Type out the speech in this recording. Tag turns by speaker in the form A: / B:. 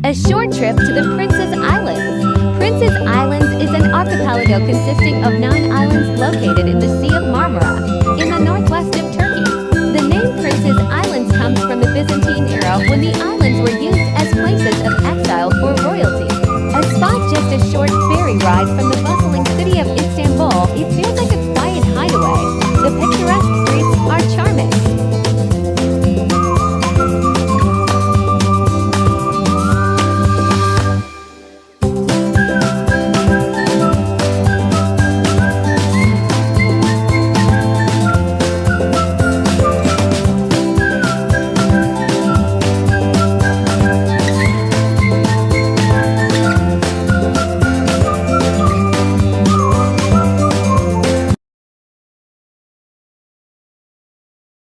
A: A short trip to the Prince's Islands. Prince's Islands is an archipelago consisting of 9 islands located in the Sea of Marmara, in the northwest of Turkey. The name Prince's Islands comes from the Byzantine era when the island